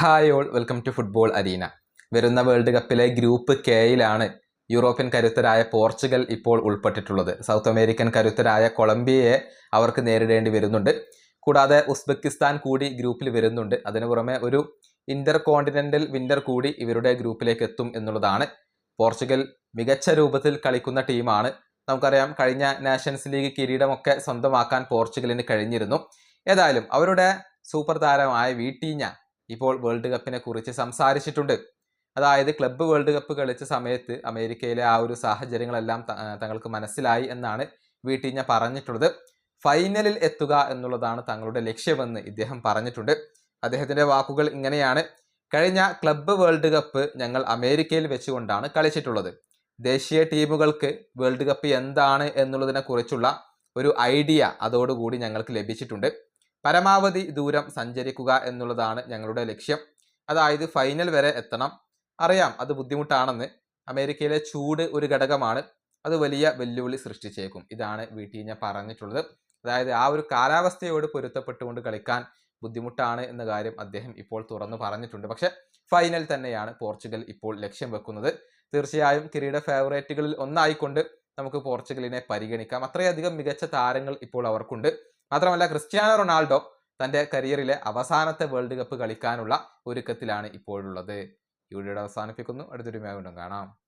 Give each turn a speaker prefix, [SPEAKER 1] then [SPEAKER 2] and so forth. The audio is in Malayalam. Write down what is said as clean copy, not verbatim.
[SPEAKER 1] Hi all, welcome to football arena. വരുന്ന വേൾഡ് കപ്പിലെ ഗ്രൂപ്പ് കെയിലാണ് യൂറോപ്യൻ കരുത്തരായ പോർച്ചുഗൽ ഇപ്പോൾ ഉൾപ്പെട്ടിട്ടുള്ളത്. സൗത്ത് അമേരിക്കൻ കരുത്തരായ കൊളംബിയയെ അവർക്ക് നേരിടേണ്ടി വരുന്നുണ്ട്. കൂടാതെ ഉസ്ബെക്കിസ്ഥാൻ കൂടി ഗ്രൂപ്പിൽ വരുന്നുണ്ട്. അതിനു പുറമെ ഒരു ഇന്റർ കോണ്ടിനെന്റൽ വിന്നർ കൂടി ഇവരുടെ ഗ്രൂപ്പിലേക്ക് എത്തും എന്നുള്ളതാണ്. പോർച്ചുഗൽ മികച്ച രൂപത്തിൽ കളിക്കുന്ന ടീമാണ്. നമുക്കറിയാം, കഴിഞ്ഞ നാഷൻസ് ലീഗ് കിരീടമൊക്കെ സ്വന്തമാക്കാൻ പോർച്ചുഗലിന് കഴിഞ്ഞിരുന്നു. ഏതായാലും അവരുടെ സൂപ്പർ താരമായ വീട്ടീഞ്ഞ ഇപ്പോൾ വേൾഡ് കപ്പിനെ കുറിച്ച് സംസാരിച്ചിട്ടുണ്ട്. അതായത് ക്ലബ്ബ് വേൾഡ് കപ്പ് കളിച്ച സമയത്ത് അമേരിക്കയിലെ ആ ഒരു സാഹചര്യങ്ങളെല്ലാം തങ്ങൾക്ക് മനസ്സിലായി എന്നാണ് വീട്ടീഞ്ഞ പറഞ്ഞിട്ടുള്ളത്. ഫൈനലിൽ എത്തുക എന്നുള്ളതാണ് തങ്ങളുടെ ലക്ഷ്യമെന്ന് ഇദ്ദേഹം പറഞ്ഞിട്ടുണ്ട്. അദ്ദേഹത്തിന്റെ വാക്കുകൾ ഇങ്ങനെയാണ്: കഴിഞ്ഞ ക്ലബ്ബ് വേൾഡ് കപ്പ് ഞങ്ങൾ അമേരിക്കയിൽ വെച്ചുകൊണ്ടാണ് കളിച്ചിട്ടുള്ളത്. ദേശീയ ടീമുകൾക്ക് വേൾഡ് കപ്പ് എന്താണ് എന്നുള്ളതിനെ കുറിച്ചുള്ള ഒരു ഐഡിയ അതോടുകൂടി ഞങ്ങൾക്ക് ലഭിച്ചിട്ടുണ്ട്. പരമാവധി ദൂരം സഞ്ചരിക്കുക എന്നുള്ളതാണ് ഞങ്ങളുടെ ലക്ഷ്യം. അതായത് ഫൈനൽ വരെ എത്തണം. അറിയാം അത് ബുദ്ധിമുട്ടാണെന്ന്. അമേരിക്കയിലെ ചൂട് ഒരു ഘടകമാണ്, അത് വലിയ വെല്ലുവിളി സൃഷ്ടിച്ചേക്കും. ഇതാണ് വീട്ടീഞ്ഞ പറഞ്ഞിട്ടുള്ളത്. അതായത് ആ ഒരു കാലാവസ്ഥയോട് പൊരുത്തപ്പെട്ടുകൊണ്ട് കളിക്കാൻ ബുദ്ധിമുട്ടാണ് എന്ന കാര്യം അദ്ദേഹം ഇപ്പോൾ തുറന്നു പറഞ്ഞിട്ടുണ്ട്. പക്ഷെ ഫൈനൽ തന്നെയാണ് പോർച്ചുഗൽ ഇപ്പോൾ ലക്ഷ്യം വെക്കുന്നത്. തീർച്ചയായും കിരീട ഫേവറേറ്റുകളിൽ ഒന്നായിക്കൊണ്ട് നമുക്ക് പോർച്ചുഗലിനെ പരിഗണിക്കാം. അത്രയധികം മികച്ച താരങ്ങൾ ഇപ്പോൾ അവർക്കുണ്ട്. മാത്രമല്ല, ക്രിസ്ത്യാനോ റൊണാൾഡോ തൻ്റെ കരിയറിലെ അവസാനത്തെ വേൾഡ് കപ്പ് കളിക്കാനുള്ള ഒരുക്കത്തിലാണ് ഇപ്പോഴുള്ളത്. ഈ വീഡിയോ അവസാനിപ്പിക്കുന്നു. അടുത്തൊരു വീണ്ടും കാണാം.